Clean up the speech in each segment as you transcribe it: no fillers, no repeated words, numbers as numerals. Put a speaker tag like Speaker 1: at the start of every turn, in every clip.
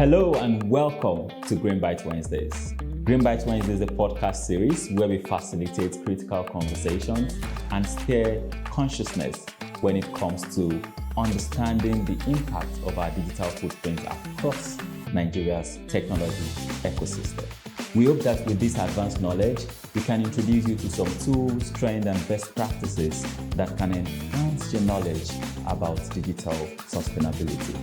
Speaker 1: Hello and welcome to Greenbytes Wednesdays. Greenbytes Wednesdays is a podcast series where we facilitate critical conversations and steer consciousness when it comes to understanding the impact of our digital footprint across Nigeria's technology ecosystem. We hope that with this advanced knowledge, we can introduce you to some tools, trends, and best practices that can enhance your knowledge about digital sustainability.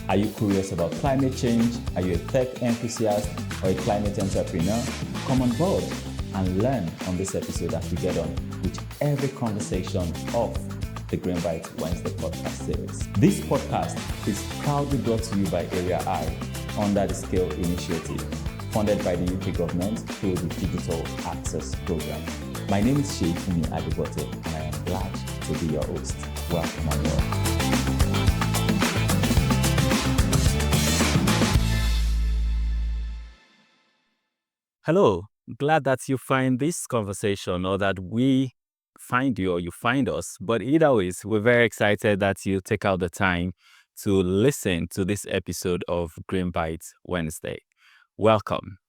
Speaker 1: Are you curious about climate change? Are you a tech enthusiast or a climate entrepreneur? Come on board and learn on this episode as we get on with every conversation of the Greenbytes Wednesday podcast series. This podcast is proudly brought to you by Area I under the Scale Initiative, funded by the UK government through the Digital Access Program. My name is Seyifunmi Adebote and I am glad to be your host. Welcome on board.
Speaker 2: Hello, glad that you find this conversation or that we find you or you find us. But either ways, we're very excited that you take out the time to listen to this episode of Greenbytes Wednesday. Welcome.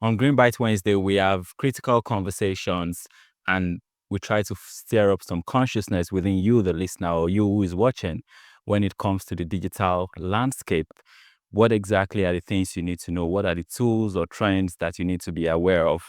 Speaker 2: On Greenbytes Wednesday, we have critical conversations and we try to stir up some consciousness within you, the listener, or you who is watching when it comes to the digital landscape. What exactly are the things you need to know? What are the tools or trends that you need to be aware of?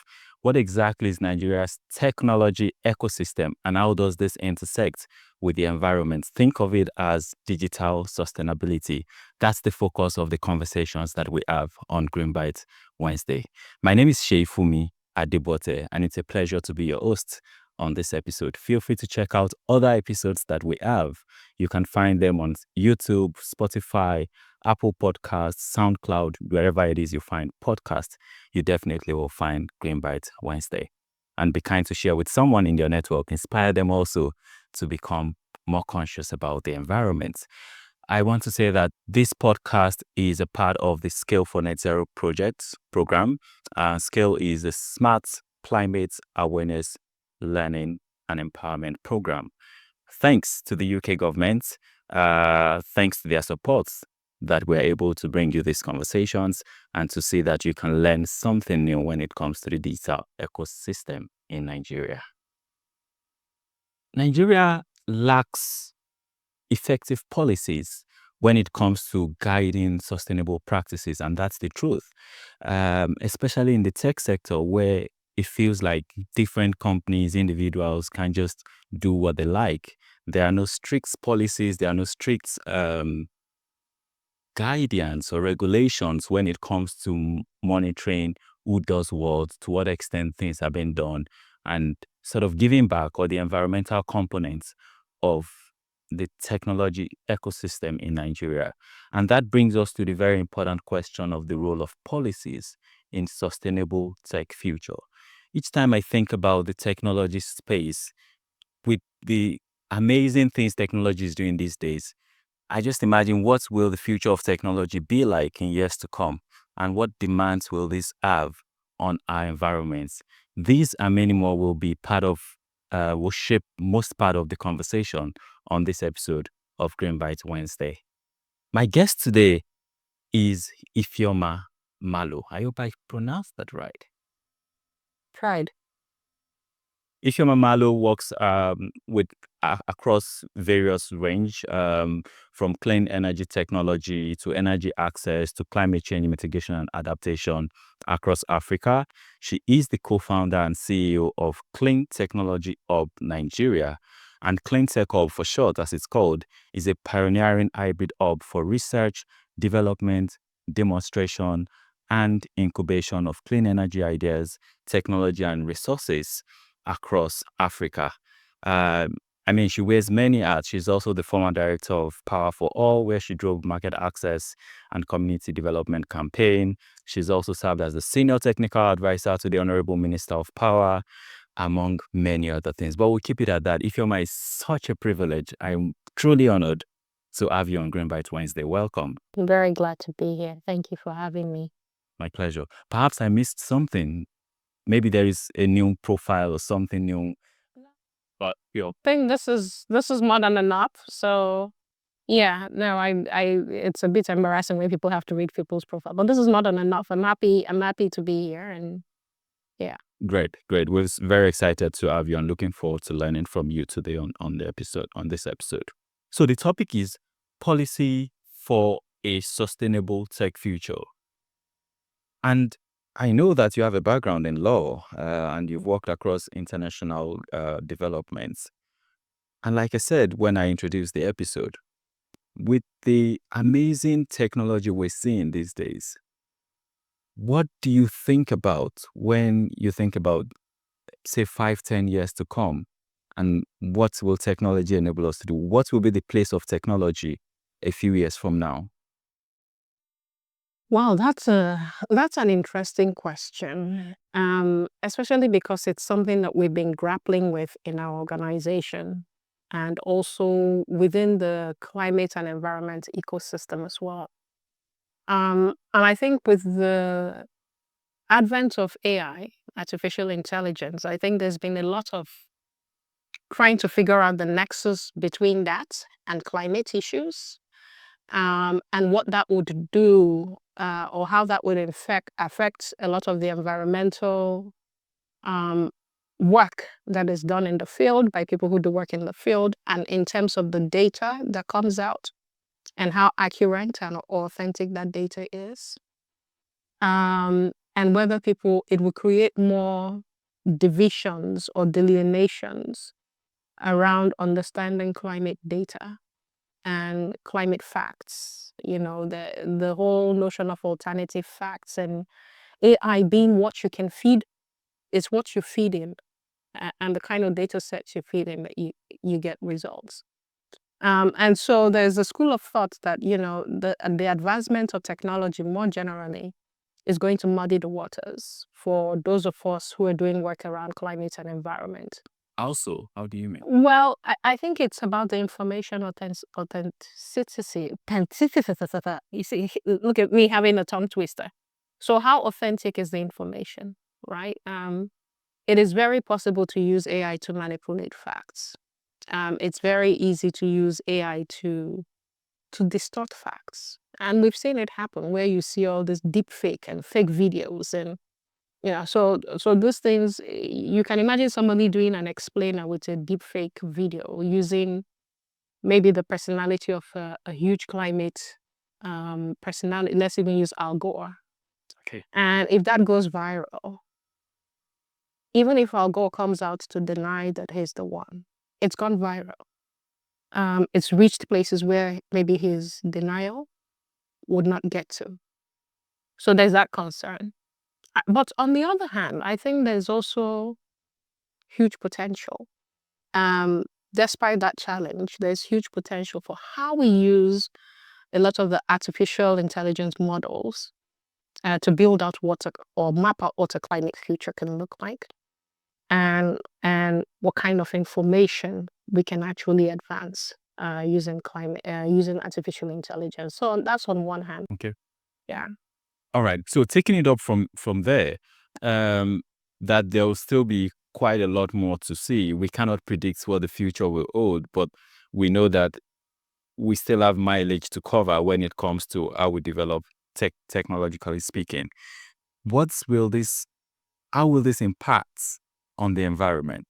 Speaker 2: What exactly is Nigeria's technology ecosystem and how does this intersect with the environment? Think of it as digital sustainability. That's the focus of the conversations that we have on Greenbytes Wednesday. My name is Seyifunmi Adebote and it's a pleasure to be your host on this episode. Feel free to check out other episodes that we have. You can find them on YouTube, Spotify, Apple Podcasts, SoundCloud, wherever it is you find podcasts, you definitely will find Greenbytes Wednesday. And be kind to share with someone in your network. Inspire them also to become more conscious about the environment. I want to say that this podcast is a part of the Scale for Net Zero program. Scale is a smart climate awareness, learning, and empowerment program. Thanks to the UK government, thanks to their support, that we're able to bring you these conversations and to see that you can learn something new when it comes to the digital ecosystem in Nigeria. Nigeria lacks effective policies when it comes to guiding sustainable practices, and that's the truth, especially in the tech sector where it feels like different companies, individuals can just do what they like. There are no strict policies, there are no strict guidance or regulations when it comes to monitoring who does what, to what extent things have been done, and sort of giving back or the environmental components of the technology ecosystem in Nigeria. And that brings us to the very important question of the role of policies in sustainable tech future. Each time I think about the technology space, with the amazing things technology is doing these days, I just imagine what will the future of technology be like in years to come and what demands will this have on our environments. These and many more will be will shape most part of the conversation on this episode of Greenbytes Wednesday. My guest today is Ifeoma Malo. I hope I pronounced that right.
Speaker 3: Tried.
Speaker 2: Ifeoma Malo works across various range, from clean energy technology to energy access to climate change mitigation and adaptation across Africa. She is the co-founder and CEO of Clean Technology Hub Nigeria. And Clean Tech Hub, for short, as it's called, is a pioneering hybrid hub for research, development, demonstration, and incubation of clean energy ideas, technology, and resources across Africa. She wears many hats. She's also the former director of Power for All, where she drove market access and community development campaign. She's also served as the senior technical advisor to the Honorable Minister of Power, among many other things. But we'll keep it at that. Ifeoma, is such a privilege. I'm truly honored to have you on Greenbytes Wednesday. Welcome.
Speaker 3: I'm very glad to be here. Thank you for having me.
Speaker 2: My pleasure. Perhaps I missed something. Maybe there is a new profile or something new. But
Speaker 3: I think this is more than enough. So Yeah, no, it's a bit embarrassing when people have to read people's profile, but this is more than enough. I'm happy to be here, and yeah.
Speaker 2: Great. We're very excited to have you and looking forward to learning from you today on this episode. So the topic is policy for a sustainable tech future. And I know that you have a background in law and you've worked across international developments. And like I said when I introduced the episode, with the amazing technology we're seeing these days, what do you think about when you think about, say, 5-10 years to come? And what will technology enable us to do? What will be the place of technology a few years from now?
Speaker 3: Wow, that's an interesting question, especially because it's something that we've been grappling with in our organization and also within the climate and environment ecosystem as well. And I think with the advent of AI, artificial intelligence, I think there's been a lot of trying to figure out the nexus between that and climate issues, and what that would do, or how that would affect a lot of the environmental work that is done in the field by people who do work in the field, and in terms of the data that comes out and how accurate and authentic that data is. And whether it will create more divisions or delineations around understanding climate data and climate facts, the whole notion of alternative facts, and AI being what you can feed is what you feed in, and the kind of data sets you feed in that you get results. And so there's a school of thought that, the advancement of technology more generally is going to muddy the waters for those of us who are doing work around climate and environment.
Speaker 2: Also, how do you mean?
Speaker 3: Well, I think it's about the information authenticity. You see, look at me having a tongue twister. So how authentic is the information, right? It is very possible to use AI to manipulate facts. It's very easy to use AI to distort facts. And we've seen it happen where you see all this deep fake and fake videos, and so those things, you can imagine somebody doing an explainer with a deep fake video using maybe the personality of a huge climate personality. Let's even use Al Gore.
Speaker 2: Okay.
Speaker 3: And if that goes viral, even if Al Gore comes out to deny that he's the one, it's gone viral. It's reached places where maybe his denial would not get to. So there's that concern. But on the other hand, I think there's also huge potential. Despite that challenge, there's huge potential for how we use a lot of the artificial intelligence models to build out or map out what a climate future can look like, and what kind of information we can actually advance using artificial intelligence. So that's on one hand.
Speaker 2: Okay.
Speaker 3: Yeah.
Speaker 2: All right. So taking it up from there, that there will still be quite a lot more to see. We cannot predict what the future will hold, but we know that we still have mileage to cover when it comes to how we develop technologically speaking. How will this impact on the environment?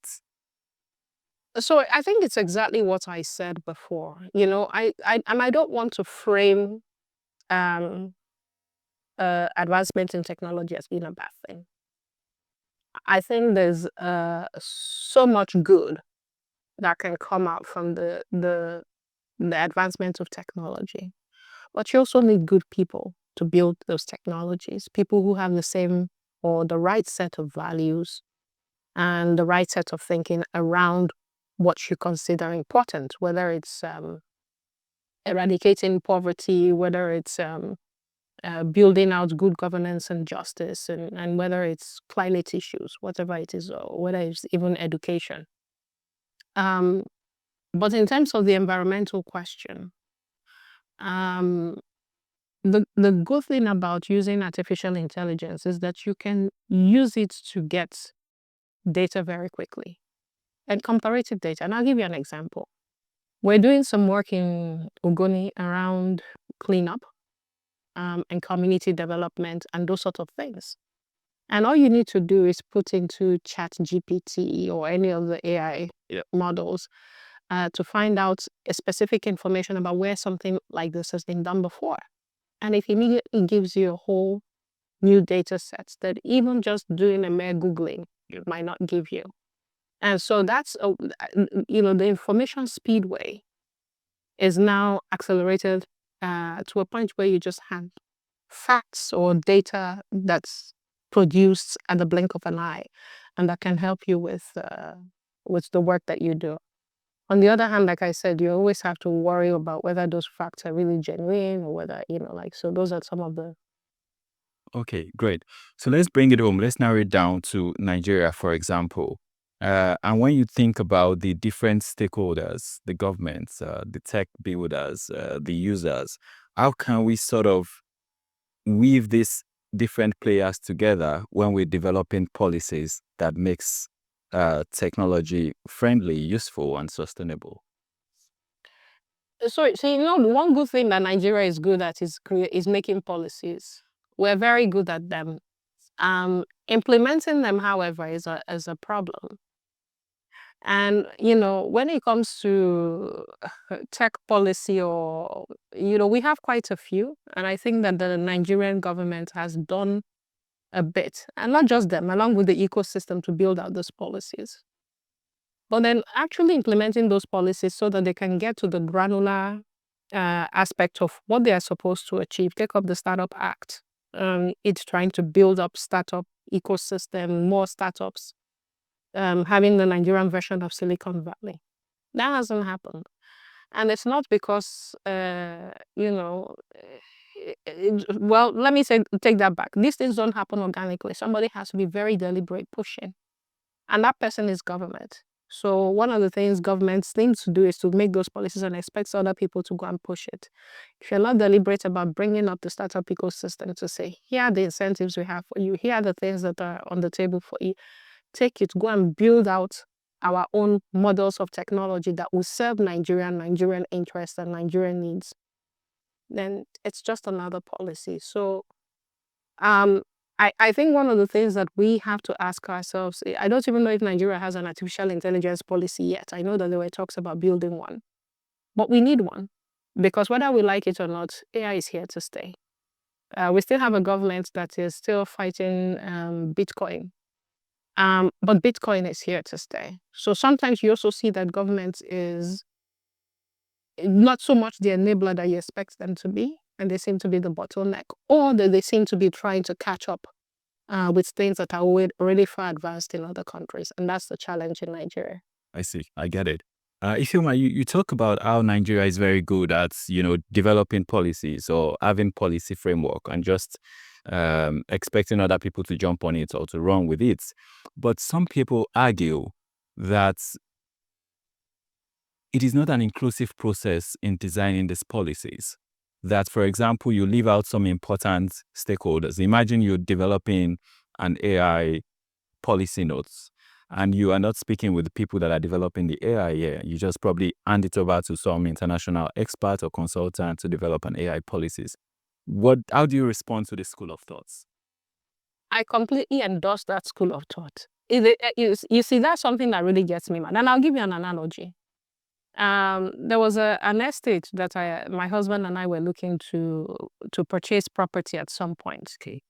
Speaker 3: So I think it's exactly what I said before. I don't want to frame advancement in technology as being a bad thing. I think there's so much good that can come out from the advancement of technology. But you also need good people to build those technologies, people who have the same or the right set of values and the right set of thinking around what you consider important, whether it's eradicating poverty, whether it's building out good governance and justice, and whether it's climate issues, whatever it is, or whether it's even education. But in terms of the environmental question, the good thing about using artificial intelligence is that you can use it to get data very quickly and comparative data. And I'll give you an example. We're doing some work in Ogoni around cleanup and community development and those sort of things. And all you need to do is put into ChatGPT or any of the AI models to find out a specific information about where something like this has been done before. And it immediately gives you a whole new data sets that even just doing a mere Googling might not give you. And so that's, the information speedway is now accelerated to a point where you just have facts or data that's produced at the blink of an eye, and that can help you with the work that you do. On the other hand, like I said, you always have to worry about whether those facts are really genuine or whether, so those are some of the...
Speaker 2: Okay, great. So let's bring it home. Let's narrow it down to Nigeria, for example. And when you think about the different stakeholders, the governments, the tech builders, the users, how can we sort of weave these different players together when we're developing policies that makes technology friendly, useful, and sustainable?
Speaker 3: So one good thing that Nigeria is good at is making policies. We're very good at them. Implementing them, however, is a problem. And, when it comes to tech policy we have quite a few. And I think that the Nigerian government has done a bit, and not just them, along with the ecosystem to build out those policies. But then actually implementing those policies so that they can get to the granular aspect of what they are supposed to achieve. Take up the Startup Act. It's trying to build up startup ecosystem, more startups. Having the Nigerian version of Silicon Valley. That hasn't happened. And it's not because, well, let me take that back. These things don't happen organically. Somebody has to be very deliberate pushing. And that person is government. So one of the things governments need to do is to make those policies and expect other people to go and push it. If you're not deliberate about bringing up the startup ecosystem to say, here are the incentives we have for you, here are the things that are on the table for you, take it, go and build out our own models of technology that will serve Nigerian interests and Nigerian needs, then it's just another policy. So I think one of the things that we have to ask ourselves, I don't even know if Nigeria has an artificial intelligence policy yet. I know that there were talks about building one, but we need one, because whether we like it or not, AI is here to stay. We still have a government that is still fighting Bitcoin. But Bitcoin is here to stay. So sometimes you also see that government is not so much the enabler that you expect them to be, and they seem to be the bottleneck, or that they seem to be trying to catch up with things that are already far advanced in other countries. And that's the challenge in Nigeria.
Speaker 2: I see. I get it. Ifeoma, you talk about how Nigeria is very good at, developing policies or having policy framework and just expecting other people to jump on it or to run with it. But some people argue that it is not an inclusive process in designing these policies. That, for example, you leave out some important stakeholders. Imagine you're developing an AI policy notes, and you are not speaking with the people that are developing the AI here. You just probably hand it over to some international expert or consultant to develop an AI policies. How do you respond to this school of thoughts?
Speaker 3: I completely endorse that school of thought. You see, that's something that really gets me mad. And I'll give you an analogy. There was an estate that my husband and I were looking to purchase property at some point. Okay.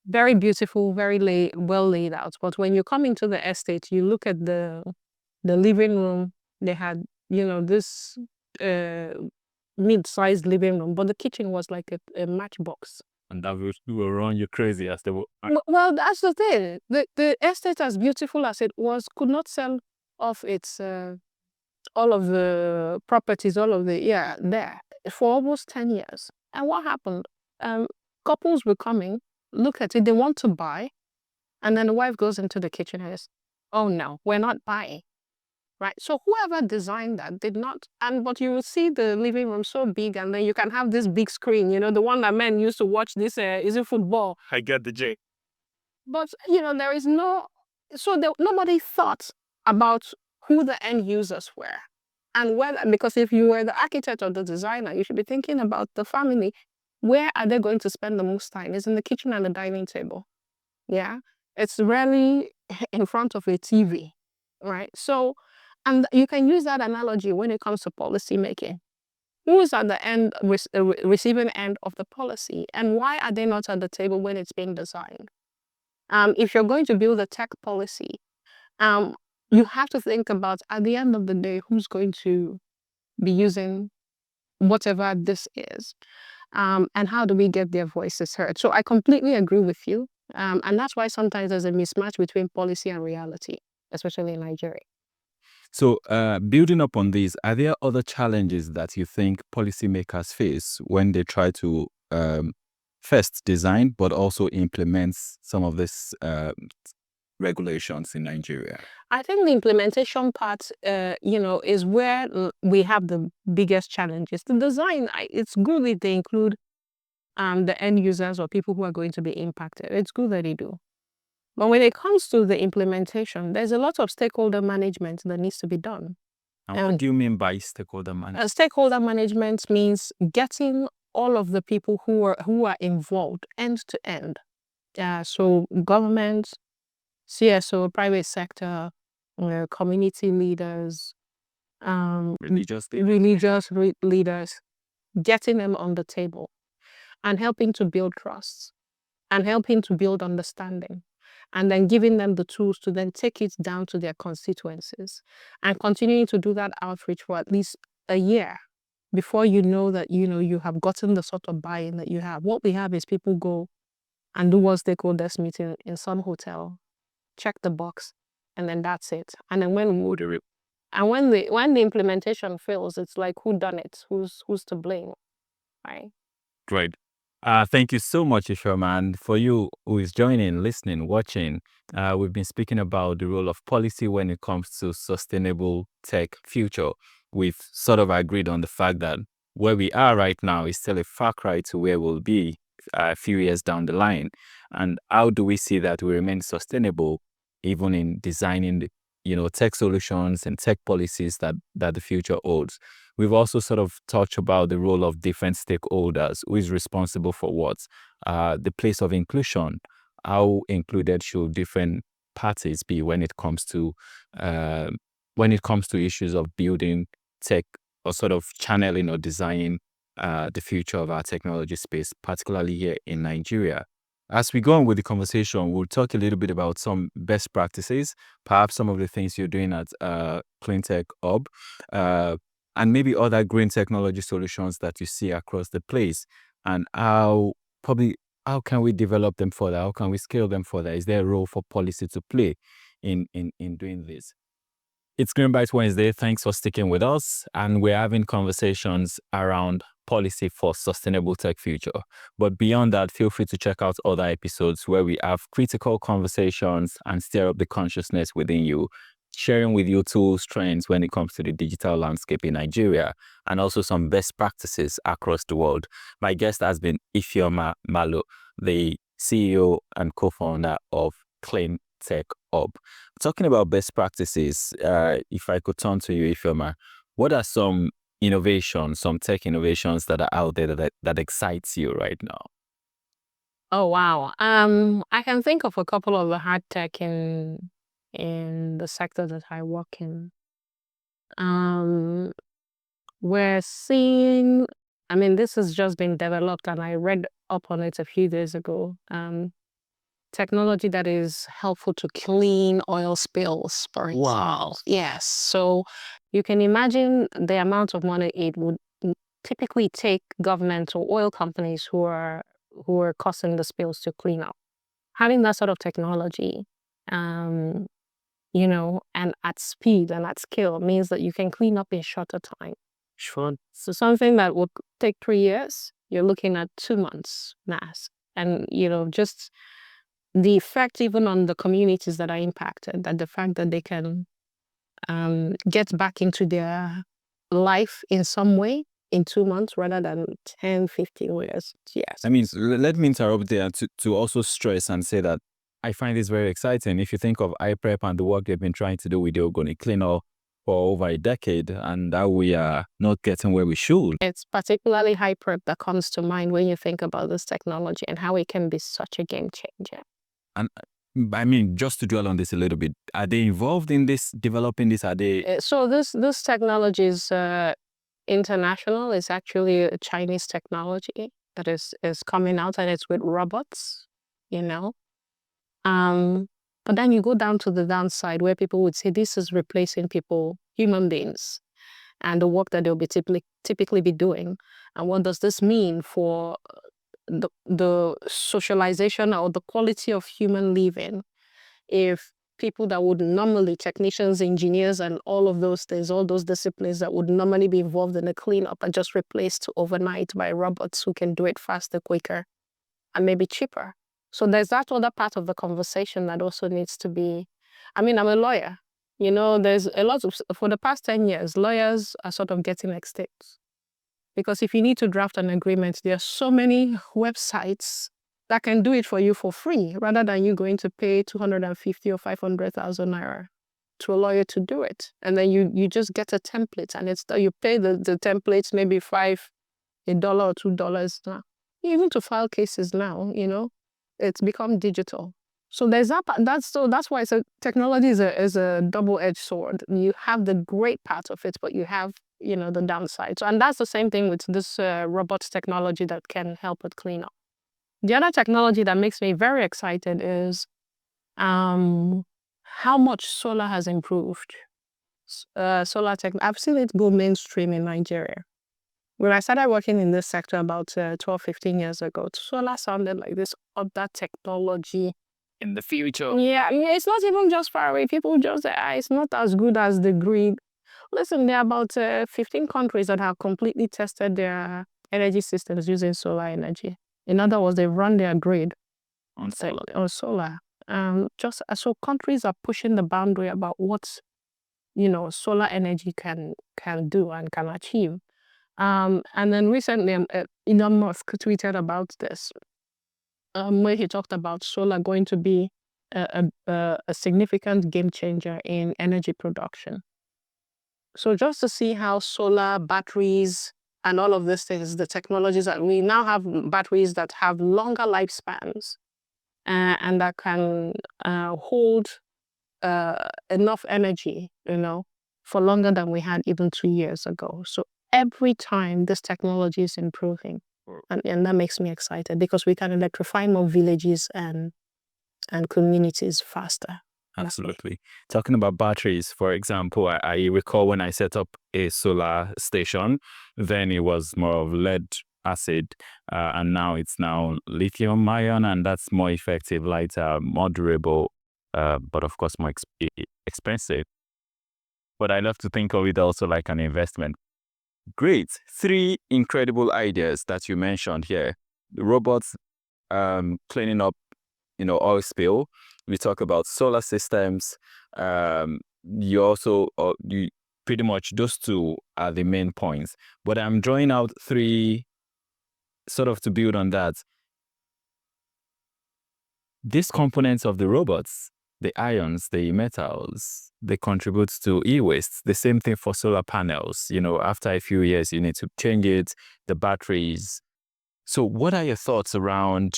Speaker 3: Very beautiful, very well laid out. But when you come into the estate, you look at the living room. They had, this mid-sized living room, but the kitchen was like a matchbox.
Speaker 2: And that will run you crazy as they will.
Speaker 3: Well, that's the thing. The estate, as beautiful as it was, could not sell off its all of the properties, there for almost 10 years. And what happened? Couples were coming, look at it, they want to buy, and then the wife goes into the kitchen and says, oh no, we're not buying. Right? So whoever designed that did not, but you will see the living room so big, and then you can have this big screen, the one that men used to watch this, is it football?
Speaker 2: I get the J.
Speaker 3: But, there is nobody thought about who the end users were. And whether, because if you were the architect or the designer, you should be thinking about the family. Where are they going to spend the most time? It's in the kitchen and the dining table. Yeah. It's rarely in front of a TV, right? So, and you can use that analogy when it comes to policy making. Who is at the end, receiving end of the policy, and why are they not at the table when it's being designed? If you're going to build a tech policy, you have to think about, at the end of the day, who's going to be using whatever this is, and how do we get their voices heard? So I completely agree with you, and that's why sometimes there's a mismatch between policy and reality, especially in Nigeria.
Speaker 2: So, building up on these, are there other challenges that you think policymakers face when they try to first design but also implement some of these regulations in Nigeria?
Speaker 3: I think the implementation part, is where we have the biggest challenges. The design, it's good if they include the end users or people who are going to be impacted. It's good that they do. But when it comes to the implementation, there's a lot of stakeholder management that needs to be done.
Speaker 2: And what do you mean by stakeholder management?
Speaker 3: Stakeholder management means getting all of the people who are involved end to end. So government, CSO, private sector, community leaders,
Speaker 2: Religious
Speaker 3: leaders, getting them on the table and helping to build trust and helping to build understanding, and then giving them the tools to then take it down to their constituencies and continuing to do that outreach for at least a year before you know that you have gotten the sort of buy-in that you have. What we have is people go and do one stakeholders meeting in some hotel, check the box, and then that's it. And then when the implementation fails, it's like, who done it? Who's to blame, right?
Speaker 2: Great. Thank you so much, Ifeoma. And for you who is joining, listening, watching, we've been speaking about the role of policy when it comes to sustainable tech future. We've sort of agreed on the fact that where we are right now is still a far cry to where we'll be a few years down the line. And how do we see that we remain sustainable even in designing tech solutions and tech policies that the future holds? We've also sort of touched about the role of different stakeholders, who is responsible for what, the place of inclusion, how included should different parties be when it comes to issues of building tech or sort of channeling or designing the future of our technology space, particularly here in Nigeria. As we go on with the conversation, we'll talk a little bit about some best practices, perhaps some of the things you're doing at Clean Tech Hub, and maybe other green technology solutions that you see across the place, and how can we develop them further? How can we scale them further? Is there a role for policy to play in doing this? It's Greenbytes Wednesday. Thanks for sticking with us. And we're having conversations around policy for sustainable tech future. But beyond that, feel free to check out other episodes where we have critical conversations and stir up the consciousness within you, sharing with you tools, trends when it comes to the digital landscape in Nigeria, and also some best practices across the world. My guest has been Ifeoma Malo, the CEO and co-founder of Clean Tech Hub. Talking about best practices, if I could turn to you, Ifeoma, what are some innovations, some tech innovations that are out there that excites you right now?
Speaker 3: Oh, wow. I can think of a couple of the hard tech in the sector that I work in. We're seeing, this has just been developed and I read up on it a few days ago. Technology that is helpful to clean oil spills, for example.
Speaker 2: Wow.
Speaker 3: Yes. So you can imagine the amount of money it would typically take government or oil companies who are causing the spills to clean up. Having that sort of technology, and at speed and at scale means that you can clean up in shorter time.
Speaker 2: Sure.
Speaker 3: So something that would take 3 years, you're looking at 2 months max. And, just the effect even on the communities that are impacted, that the fact that they can get back into their life in some way in 2 months rather than 10, 15 years. Yes.
Speaker 2: Let me interrupt there to also stress and say that I find this very exciting. If you think of iPrep and the work they've been trying to do with the organic cleaner, for over a decade, and that we are not getting where we should.
Speaker 3: It's particularly hyper that comes to mind when you think about this technology and how it can be such a game changer.
Speaker 2: And I mean, just to dwell on this a little bit, are they involved in this, developing this? Are they?
Speaker 3: So this technology is international. It's actually a Chinese technology that is coming out, and it's with robots, you know. But then you go down to the downside where people would say this is replacing people, human beings, and the work that they'll be typically be doing. And what does this mean for the socialization or the quality of human living if people that would normally, technicians, engineers, and all of those things, all those disciplines that would normally be involved in the cleanup are just replaced overnight by robots who can do it faster, quicker, and maybe cheaper. So there's that other part of the conversation that also needs to be, I mean, I'm a lawyer. You know, there's a lot of, for the past 10 years, lawyers are sort of getting extinct. Because if you need to draft an agreement, there are so many websites that can do it for you for free, rather than you going to pay 250 or 500,000 naira to a lawyer to do it. And then you just get a template, and it's you pay the templates maybe $1 or $2 now. Even to file cases now, you know, it's become digital. So there's that. That's why technology is a double-edged sword. You have the great part of it, but you have, you know, the downside. So, and that's the same thing with this robot technology that can help with cleanup. The other technology that makes me very excited is how much solar has improved. Solar tech. I've seen it go mainstream in Nigeria. When I started working in this sector about 12, 15 years ago, solar sounded like this other technology.
Speaker 2: In the future.
Speaker 3: Yeah, it's not even just far away. People just say, it's not as good as the grid. Listen, there are about 15 countries that have completely tested their energy systems using solar energy. In other words, they run their grid
Speaker 2: On solar.
Speaker 3: on solar. So countries are pushing the boundary about what, you know, solar energy can do and can achieve. And then recently, Elon Musk tweeted about this, where he talked about solar going to be a significant game changer in energy production. So just to see how solar batteries and all of these things, the technologies that we now have, batteries that have longer lifespans and that can hold enough energy, you know, for longer than we had even 2 years ago. So every time this technology is improving, and that makes me excited because we can electrify more villages and communities faster.
Speaker 2: Absolutely. Talking about batteries, for example, I recall when I set up a solar station, then it was more of lead acid, and now it's lithium ion, and that's more effective, lighter, more durable, but of course more expensive. But I love to think of it also like an investment. Great. 3 incredible ideas that you mentioned here. The robots cleaning up, you know, oil spill. We talk about solar systems. You also, you pretty much, those 2 are the main points. But I'm drawing out 3 sort of to build on that. These components of the robots, the ions, the metals, they contribute to e-waste. The same thing for solar panels. You know, after a few years, you need to change it, the batteries. So what are your thoughts around,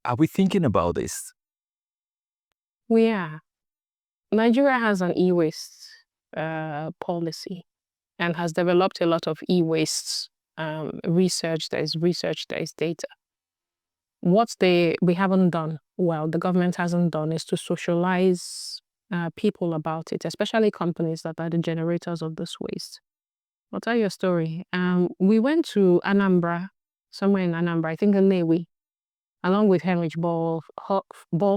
Speaker 2: are we thinking about this?
Speaker 3: Yeah. Nigeria has an e-waste policy and has developed a lot of e-waste research. There is data. What we haven't done, well, the government hasn't done, is to socialize people about it, especially companies that are the generators of this waste. I'll tell you a story. We went to Anambra, somewhere in Anambra, I think in Newi, along with Heinrich Ball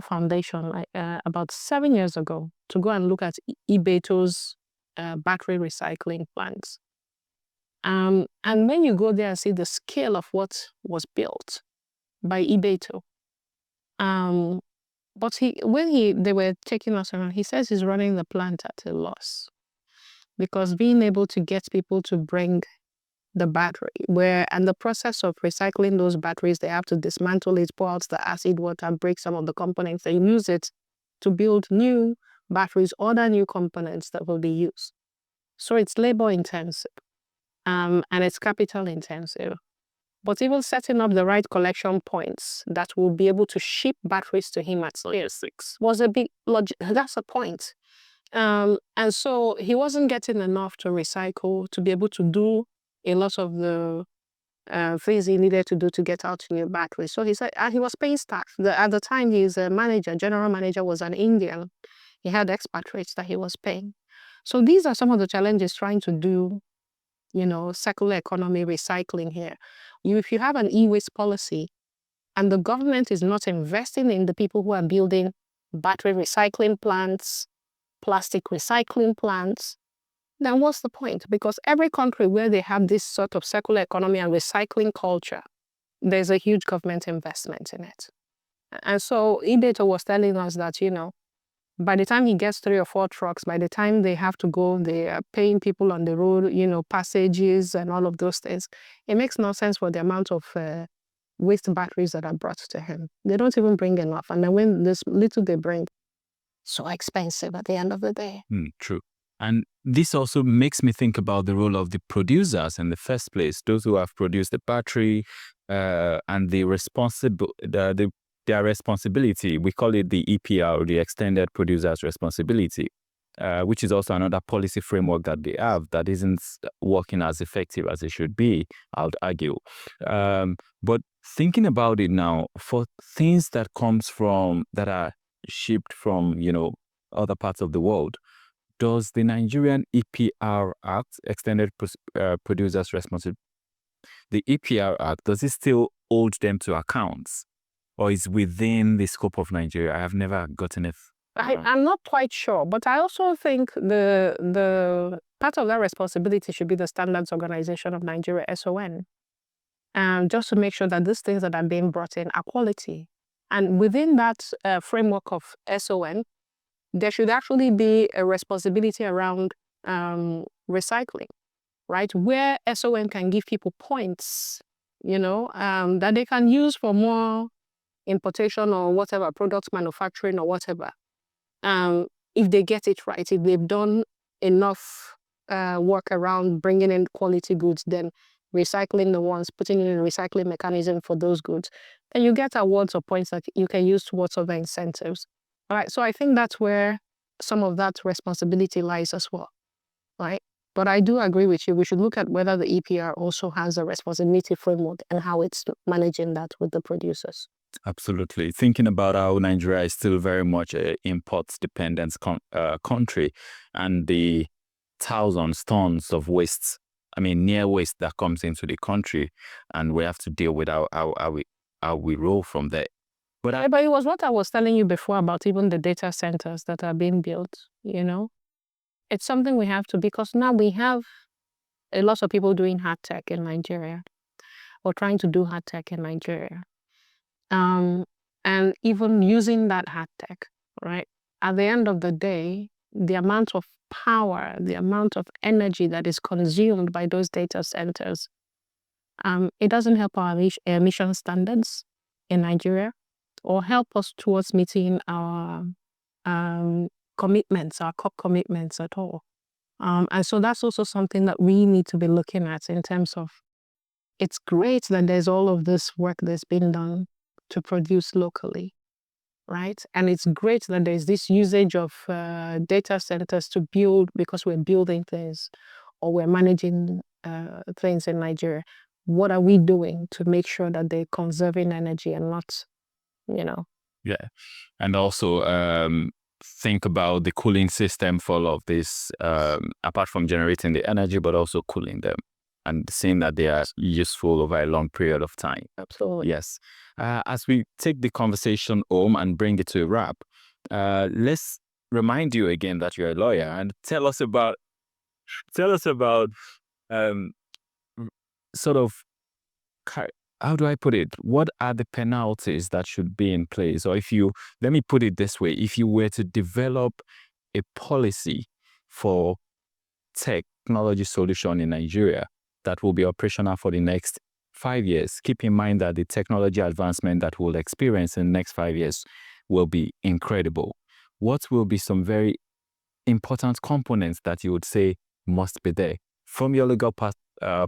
Speaker 3: Foundation, about 7 years ago, to go and look at Ibeto's battery recycling plants. And when you go there and see the scale of what was built by Ibeto, but when they were taking us around, he says he's running the plant at a loss because being able to get people to bring the battery, and the process of recycling those batteries, they have to dismantle it, pour out the acid water, break some of the components, and use it to build new batteries, other new components that will be used. So it's labor intensive, and it's capital intensive. But even setting up the right collection points that will be able to ship batteries to him at layer 6 was a big that's a point. And so he wasn't getting enough to recycle to be able to do a lot of the things he needed to do to get out new batteries. So he said, and he was paying staff. At the time, his general manager was an Indian. He had expatriates that he was paying. So these are some of the challenges trying to do, circular economy, recycling here. If you have an e-waste policy and the government is not investing in the people who are building battery recycling plants, plastic recycling plants, then what's the point? Because every country where they have this sort of circular economy and recycling culture, there's a huge government investment in it. And so Ibeto was telling us that, by the time he gets 3 or 4 trucks, by the time they have to go, they are paying people on the road, passages and all of those things. It makes no sense for the amount of waste batteries that are brought to him. They don't even bring enough. And then when this little they bring, so expensive at the end of the day.
Speaker 2: True. And this also makes me think about the role of the producers in the first place, those who have produced the battery and their responsibility. We call it the EPR, the Extended Producer's Responsibility, which is also another policy framework that they have that isn't working as effective as it should be, I would argue. But thinking about it now, for things that are shipped from, other parts of the world, does the Nigerian EPR Act, Extended Producers Responsibility, the EPR Act, does it still hold them to accounts? Or is within the scope of Nigeria? I have never gotten it.
Speaker 3: I'm not quite sure, but I also think the part of that responsibility should be the Standards Organization of Nigeria, SON, just to make sure that these things that are being brought in are quality. And within that framework of SON, there should actually be a responsibility around recycling, right? Where SON can give people points, that they can use for more importation or whatever, product manufacturing or whatever. If they get it right, if they've done enough work around bringing in quality goods, then recycling the ones, putting in a recycling mechanism for those goods, then you get awards or points that you can use towards other incentives. All right, so I think that's where some of that responsibility lies as well, right? But I do agree with you. We should look at whether the EPR also has a responsibility framework and how it's managing that with the producers.
Speaker 2: Absolutely. Thinking about how Nigeria is still very much an import-dependent country, and the thousands tons of waste, near waste that comes into the country, and we have to deal with how we roll from there.
Speaker 3: But it was what I was telling you before about even the data centers that are being built, It's something we have to, because now we have a lot of people doing hard tech in Nigeria, or trying to do hard tech in Nigeria. And even using that hard tech, right? At the end of the day, the amount of power, the amount of energy that is consumed by those data centers, it doesn't help our emission standards in Nigeria, or help us towards meeting our commitments, our COP commitments at all. And so that's also something that we need to be looking at in terms of, it's great that there's all of this work that's been done to produce locally, right? And it's great that there's this usage of data centers to build, because we're building things or we're managing things in Nigeria. What are we doing to make sure that they're conserving energy and not,
Speaker 2: Yeah. And also think about the cooling system for all of this, apart from generating the energy, but also cooling them and seeing that they are useful over a long period of time.
Speaker 3: Absolutely.
Speaker 2: Yes. As we take the conversation home and bring it to a wrap, let's remind you again that you're a lawyer, and tell us about sort of, how do I put it? What are the penalties that should be in place? Or let me put it this way, if you were to develop a policy for technology solution in Nigeria that will be operational for the next 5 years, keep in mind that the technology advancement that we'll experience in the next 5 years will be incredible. what will be some very important components that you would say must be there from your legal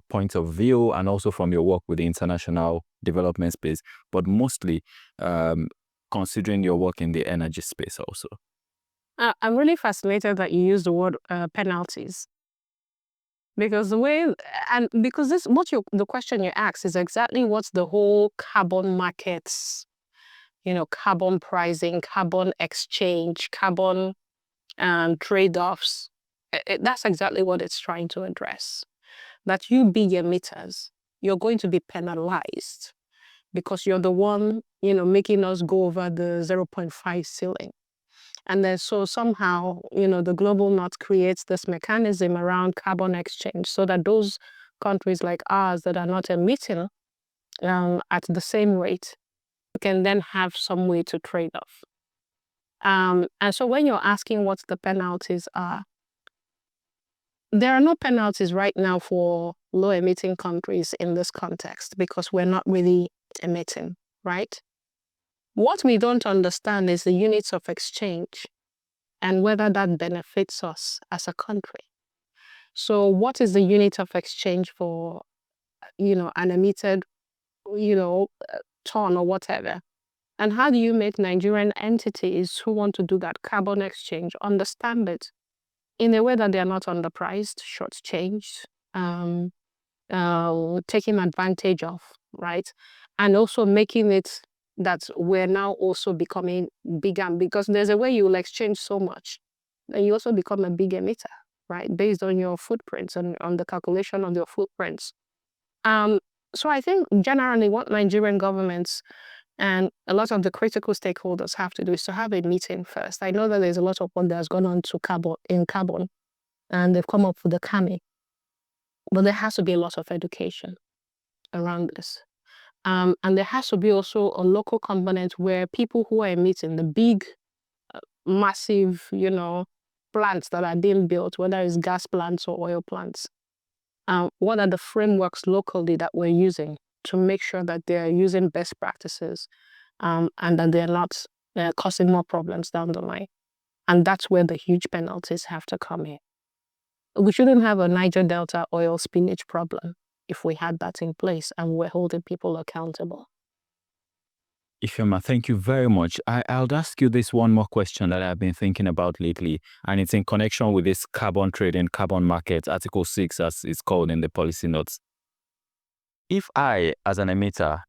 Speaker 2: point of view and also from your work with the international development space, but mostly considering your work in the energy space also?
Speaker 3: I'm really fascinated that you use the word penalties. Because the question you ask is exactly what's the whole carbon markets, carbon pricing, carbon exchange, carbon trade-offs. That's exactly what it's trying to address. That you big emitters, you're going to be penalized because you're the one, making us go over the 0.5 ceiling. And then so somehow, the global north creates this mechanism around carbon exchange so that those countries like ours that are not emitting at the same rate can then have some way to trade off. And so when you're asking what the penalties are, there are no penalties right now for low emitting countries in this context because we're not really emitting, right? What we don't understand is the units of exchange and whether that benefits us as a country. So what is the unit of exchange for, an emitted, ton or whatever? And how do you make Nigerian entities who want to do that carbon exchange understand it in a way that they are not underpriced, shortchanged, taken advantage of, right? And also making it that we're now also becoming bigger, because there's a way you will exchange so much, then you also become a big emitter, right? Based on your footprints and on the calculation of your footprints. So I think generally what Nigerian governments and a lot of the critical stakeholders have to do is to have a meeting first. I know that there's a lot of work that has gone on to carbon, and they've come up with the CAMI. But there has to be a lot of education around this. And there has to be also a local component where people who are emitting the big, massive, plants that are being built, whether it's gas plants or oil plants, what are the frameworks locally that we're using to make sure that they're using best practices and that they're not causing more problems down the line. And that's where the huge penalties have to come in. We shouldn't have a Niger Delta oil spillage problem if we had that in place and we're holding people accountable.
Speaker 2: Ifeoma, thank you very much. I'll ask you this one more question that I've been thinking about lately, and it's in connection with this carbon trading, carbon market, Article 6, as it's called in the policy notes. If I, as an emitter,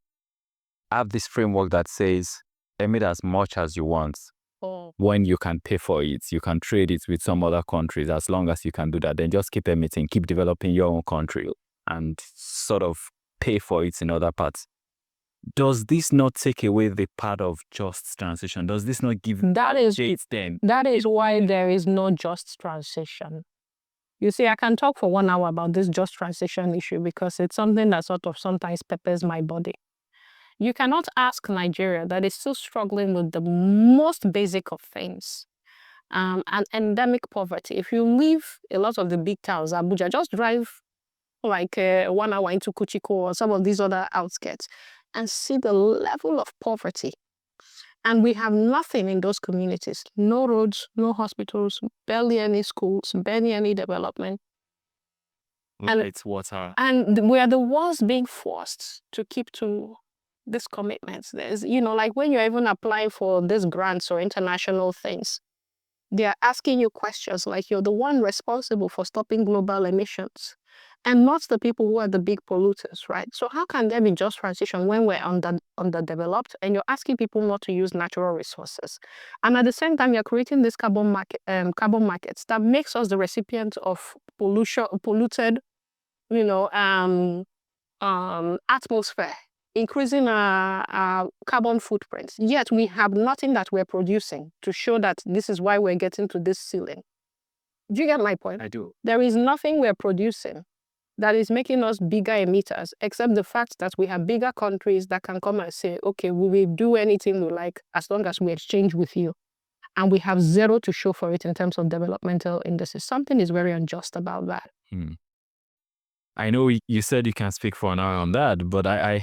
Speaker 2: have this framework that says emit as much as you want, when you can pay for it, you can trade it with some other countries, as long as you can do that, then just keep emitting, keep developing your own country and sort of pay for it in other parts. Does this not take away the part of just transition? Does this not give dates then?
Speaker 3: That is why there is no just transition. You see, I can talk for 1 hour about this just transition issue because it's something that sort of sometimes peppers my body. You cannot ask Nigeria that is still struggling with the most basic of things, and endemic poverty. If you leave a lot of the big towns, Abuja, just drive like 1 hour into Kuchiko or some of these other outskirts and see the level of poverty. And we have nothing in those communities. No roads, no hospitals, barely any schools, barely any development.
Speaker 2: And it's water.
Speaker 3: And we are the ones being forced to keep to these commitments. There's, like when you're even applying for these grants or international things, they are asking you questions like you're the one responsible for stopping global emissions and not the people who are the big polluters, right? So how can there be just transition when we're underdeveloped and you're asking people not to use natural resources? And at the same time, you're creating this carbon markets that makes us the recipient of polluted, atmosphere, increasing our carbon footprints. Yet we have nothing that we're producing to show that this is why we're getting to this ceiling. Do you get my point?
Speaker 2: I do.
Speaker 3: There is nothing we're producing that is making us bigger emitters, except the fact that we have bigger countries that can come and say, okay, we will do anything we like as long as we exchange with you. And we have zero to show for it in terms of developmental indices. Something is very unjust about that.
Speaker 2: I know you said you can speak for an hour on that, but I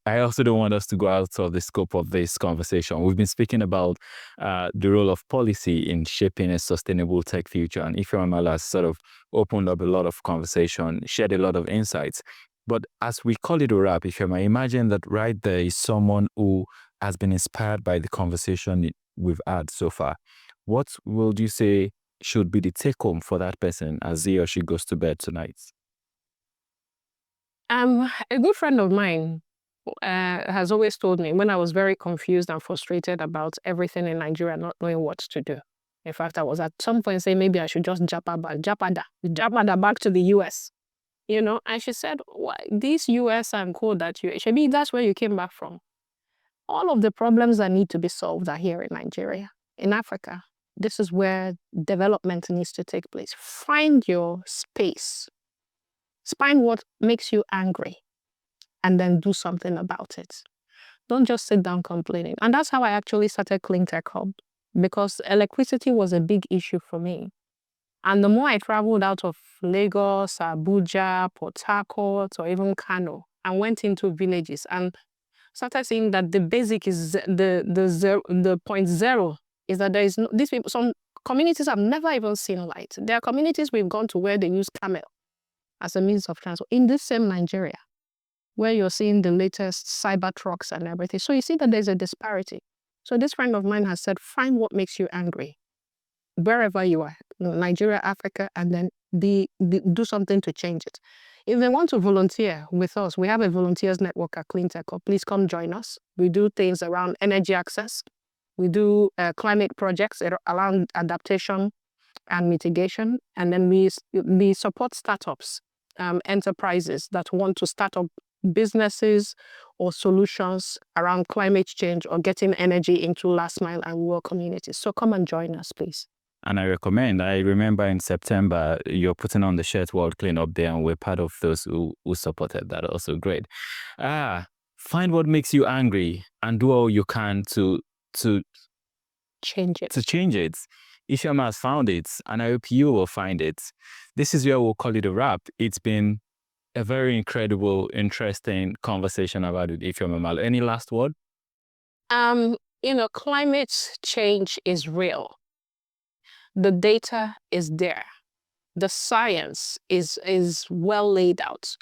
Speaker 2: also don't want us to go out of the scope of this conversation. We've been speaking about the role of policy in shaping a sustainable tech future, and Ifeoma Malo has sort of opened up a lot of conversation, shared a lot of insights. But as we call it a wrap, Ifeoma, imagine that right there is someone who has been inspired by the conversation we've had so far. What would you say should be the take home for that person as he or she goes to bed tonight?
Speaker 3: A good friend of mine has always told me when I was very confused and frustrated about everything in Nigeria, not knowing what to do. In fact, I was at some point saying maybe I should just japada back to the US. You know, and she said, this US and co that that's where you came back from. All of the problems that need to be solved are here in Nigeria, in Africa. This is where development needs to take place. Find your space. Find what makes you angry and then do something about it. Don't just sit down complaining. And that's how I actually started Clean Tech Hub, because electricity was a big issue for me. And the more I traveled out of Lagos, Abuja, Port Harcourt, or even Kano, and went into villages and started seeing that the basic is the point zero is that there is no, these people, some communities have never even seen light. There are communities we've gone to where they use camel as a means of transport in this same Nigeria, where you're seeing the latest cyber trucks and everything. So you see that there's a disparity. So this friend of mine has said, find what makes you angry, wherever you are, Nigeria, Africa, and then do something to change it. If they want to volunteer with us, we have a volunteers network at Clean Tech Hub. Please come join us. We do things around energy access. We do climate projects around adaptation and mitigation. And then we support startups, enterprises that want to start up businesses or solutions around climate change or getting energy into last mile and rural communities. So come and join us, please.
Speaker 2: And I remember in September, you're putting on the shirt World Cleanup Day, and we're part of those who supported that. Also great. Find what makes you angry and do all you can to
Speaker 3: change it.
Speaker 2: Ifeoma has found it, and I hope you will find it. This is where we'll call it a wrap. It's been a very incredible, interesting conversation about it, Ifeoma Malo. Any last word?
Speaker 3: Climate change is real. The data is there. The science is well laid out.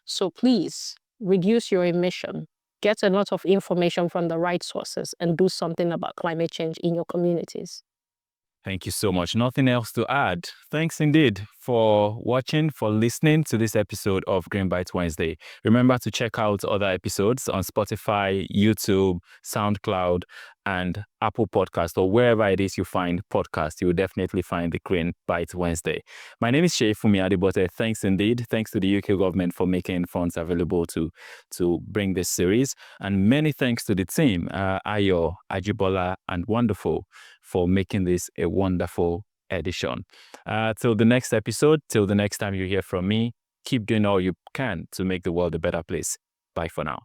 Speaker 3: So please reduce your emission, get a lot of information from the right sources, and do something about climate change in your communities.
Speaker 2: Thank you so much. Nothing else to add. Thanks indeed for watching, for listening to this episode of Greenbytes Wednesday. Remember to check out other episodes on Spotify, YouTube, SoundCloud, and Apple Podcast, or wherever it is you find podcasts. You will definitely find the Greenbytes Wednesday. My name is Seyifunmi Adebote. Thanks indeed. Thanks to the UK government for making funds available to bring this series. And many thanks to the team, Ayo, Ajibola, and Wonderful, for making this a wonderful edition. Till the next episode, till the next time you hear from me, keep doing all you can to make the world a better place. Bye for now.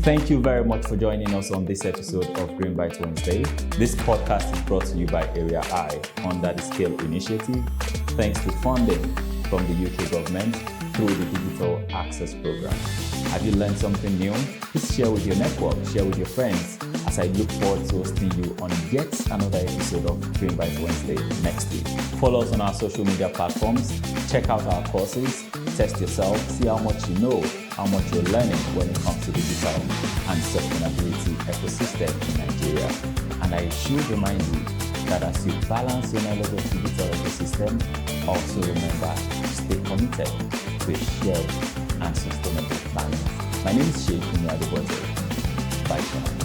Speaker 1: Thank you very much for joining us on this episode of Greenbytes Wednesday. This podcast is brought to you by Area I under the Scale Initiative, thanks to funding from the UK government through the Digital Access Program. Have you learned something new? Please share with your network, share with your friends, as I look forward to hosting you on yet another episode of Greenbytes Wednesday next week. Follow us on our social media platforms, check out our courses, test yourself, see how much you know, how much you're learning when it comes to digital and sustainability ecosystem in Nigeria. And I should remind you that as you balance your knowledge of digital ecosystem, also remember to stay committed to a shared and sustainable planet. My name is Seyifunmi Adebote. Bye for now.